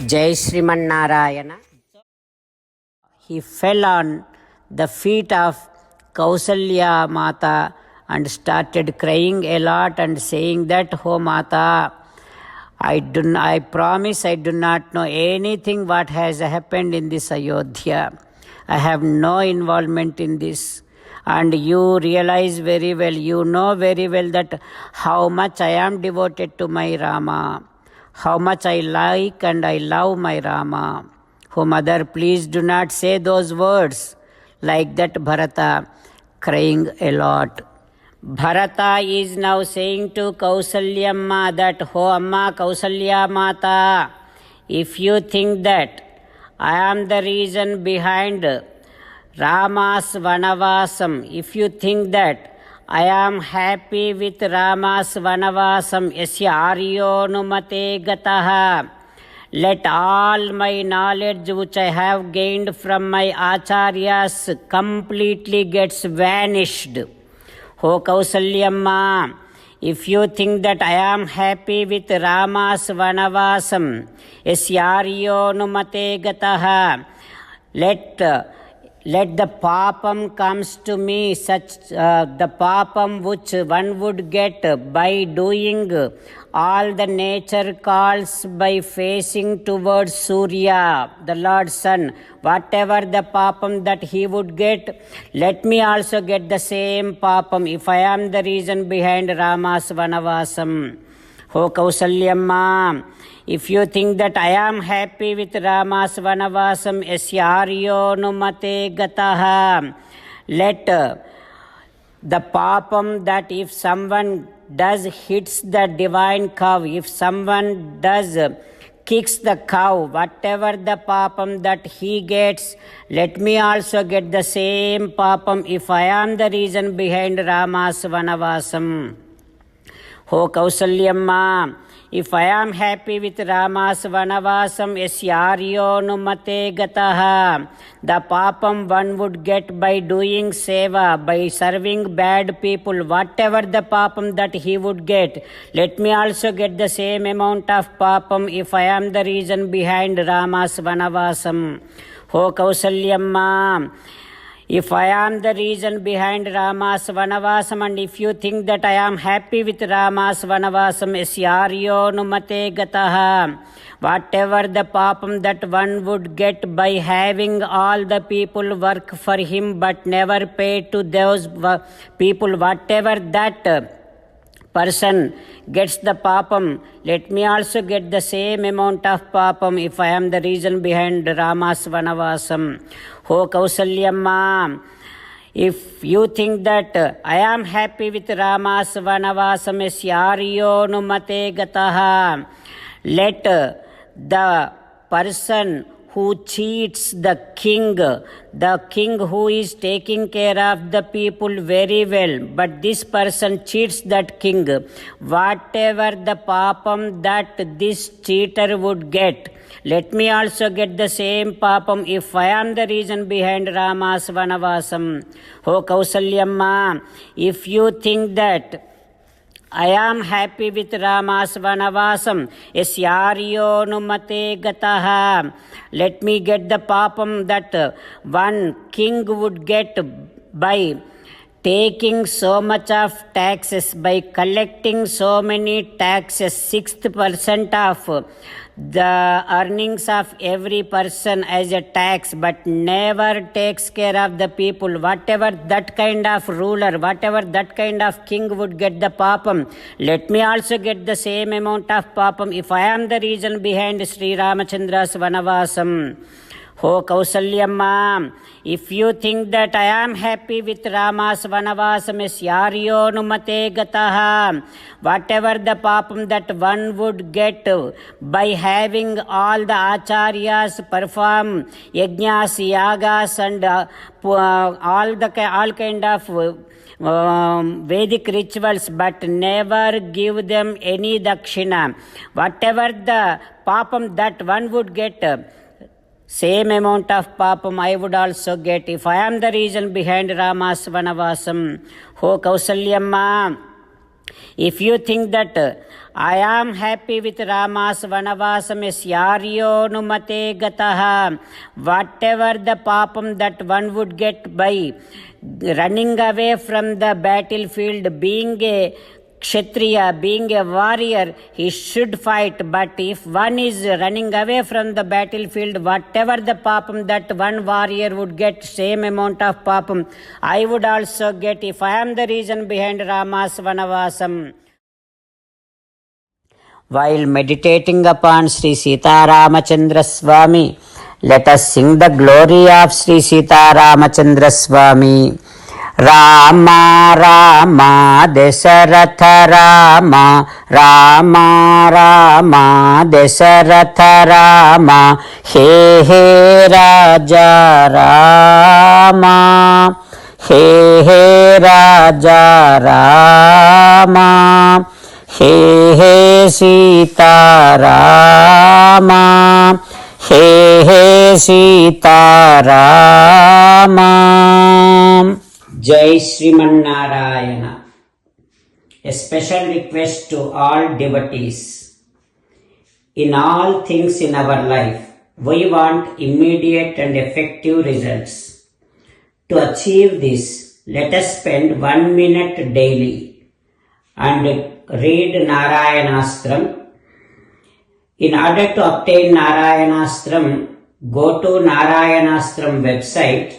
Jai Sriman He fell on the feet of Kausalya Mata and started crying a lot and saying that, "Oh Mata, I promise I do not know anything what has happened in this Ayodhya. I have no involvement in this. And you realize very well, you know very well that how much I am devoted to my Rama, how much I like and I love my Rama. Oh mother, please do not say those words." Like that Bharata crying a lot. Bharata is now saying to Kausalyamma that, "Oh Amma Kausalya Mata, if you think that I am the reason behind Rama's Vanavasam, if you think that I am happy with Rama's Vanavasam, yasya aryanumate gataha, let all my knowledge which I have gained from my acharyas completely gets vanished. O Kausalyamma, if you think that I am happy with Rama's Vanavasam, yasyaryonumate gataha, let the papam comes to me, such the papam which one would get by doing all the nature calls by facing towards Surya, the Lord's Sun. Whatever the papam that he would get, let me also get the same papam if I am the reason behind Rama's Vanavasam. O Kausalyamma, if you think that I am happy with Rama's Vanavasam, yasyaryonumate gataha, let the papam that if someone does hits the divine cow, if someone does kicks the cow, whatever the papam that he gets, let me also get the same papam if I am the reason behind Rama's Vanavasam. O Kausalyamma, if I am happy with Rama's Vanavasam, yasyaryonumate gataha, the papam one would get by doing seva, by serving bad people, whatever the papam that he would get, let me also get the same amount of papam if I am the reason behind Rama's Vanavasam. O Kausalyamma, if I am the reason behind Rama's Vanavasam, and if you think that I am happy with Rama's Vanavasam, yasyaryonumate gataha, whatever the papam that one would get by having all the people work for him but never pay to those people, whatever that person gets the papam, let me also get the same amount of papam if I am the reason behind Rama's Vanavasam. O Kausalyamma, if you think that I am happy with Rama's Vanavasam, yasyaryonumate gataha, let the person who cheats the king who is taking care of the people very well, but this person cheats that king, whatever the papam that this cheater would get, let me also get the same papam if I am the reason behind Rama's Vanavasam. O Kausalyamma, if you think that I am happy with Rama's Vanavasam, yasyaryonumate gataha, let me get the papam that one king would get by taking so much of taxes, by collecting so many taxes, 6% of the earnings of every person as a tax, but never takes care of the people. Whatever that kind of ruler, whatever that kind of king would get the papam, let me also get the same amount of papam if I am the reason behind Sri Ramachandra's Vanavasam. O Kausalyamma, if you think that I am happy with Rama's Vanavasam, yasyaryonumate gataha, whatever the papam that one would get by having all the acharyas perform yajnas, yagas and all kind of Vedic rituals but never give them any dakshina, whatever the papam that one would get, same amount of papam I would also get if I am the reason behind Rama's Vanavasam. O Kausalyamma, if you think that I am happy with Rama's vanavasam yaryonumate gataha. Whatever the papam that one would get by running away from the battlefield, being a Kshatriya, being a warrior, he should fight. But if one is running away from the battlefield, whatever the papam that one warrior would get, same amount of papam, I would also get if I am the reason behind Rama's vanavasam. While meditating upon Sri Sita Ramachandra Swami, let us sing the glory of Sri Sita Ramachandra Swami. Rama Rama Dasaratha Rama Rama Rama Dasaratha Rama He He Raja Rama He He Raja Rama He He Sita Rama He He Sita Rama. Jai Sriman Narayana. A special request to all devotees. In all things in our life, we want immediate and effective results. To achieve this, let us spend 1 minute daily and read Narayanastram. In order to obtain Narayanastram, go to Narayanastram website,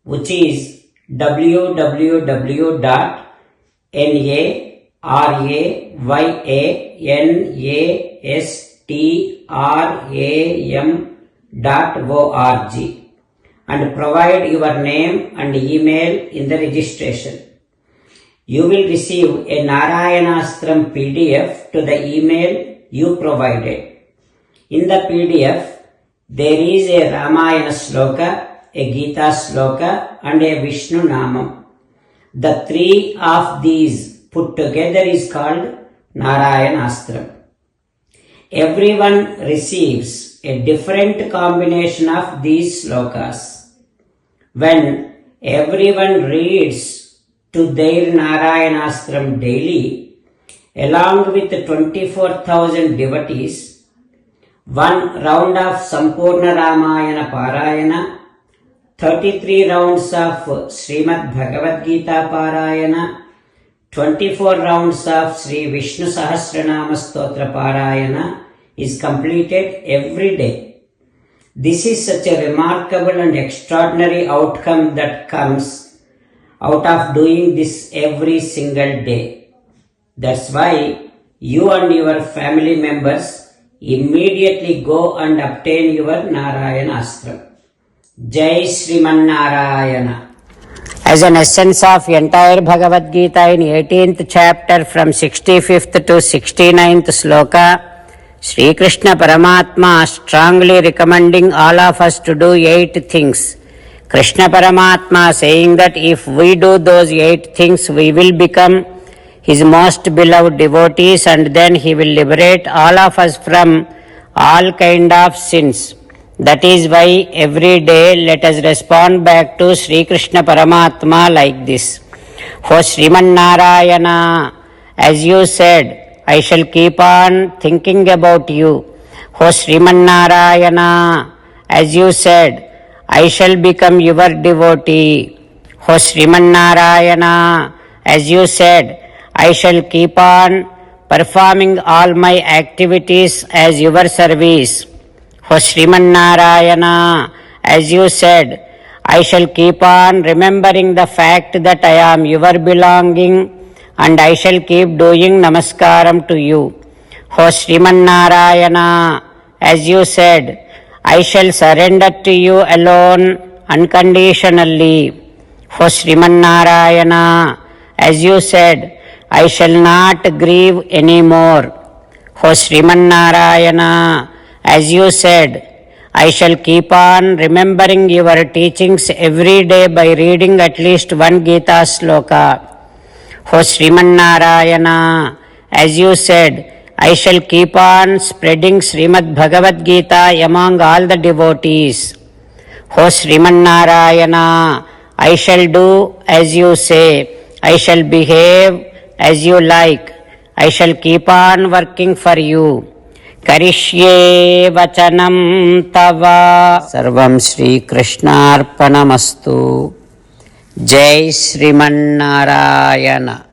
which is www.narayanastram.org and provide your name and email in the registration. You will receive a Narayanastram PDF to the email you provided. In the PDF, there is a Ramayana sloka, a Gita sloka and a Vishnu Namam. The three of these put together is called Narayanastram. Everyone receives a different combination of these slokas. When everyone reads to their Narayanastram daily, along with 24,000 devotees, one round of Sampurna Ramayana Parayana, 33 rounds of Srimad Bhagavad Gita Parayana, 24 rounds of Sri Vishnu Sahasranama Stotra Parayana is completed every day. This is such a remarkable and extraordinary outcome that comes out of doing this every single day. That's why you and your family members immediately go and obtain your Narayanastram. Jai Sriman Narayana. As an essence of entire Bhagavad Gita in 18th chapter from 65th to 69th sloka, Sri Krishna Paramatma strongly recommending all of us to do 8 things. Krishna Paramatma saying that if we do those 8 things, we will become His most beloved devotees and then He will liberate all of us from all kind of sins. That is why every day let us respond back to Sri Krishna Paramatma like this. O Sriman Narayana, as you said, I shall keep on thinking about you. O Sriman Narayana, as you said, I shall become your devotee. O Sriman Narayana, as you said, I shall keep on performing all my activities as your service. O Sriman Narayana, as you said, I shall keep on remembering the fact that I am your belonging and I shall keep doing namaskaram to you. O Sriman Narayana, as you said, I shall surrender to you alone unconditionally. O Sriman Narayana, as you said, I shall not grieve anymore. O Sriman Narayana, as you said, I shall keep on remembering your teachings every day by reading at least 1 Gita sloka. O Sriman Narayana, as you said, I shall keep on spreading Srimad Bhagavad Gita among all the devotees. O Sriman Narayana, I shall do as you say. I shall behave as you like. I shall keep on working for you. Karishyē vachanam tava. Sarvam Shri Krishnarpanamastu. Jai Sriman Narayana.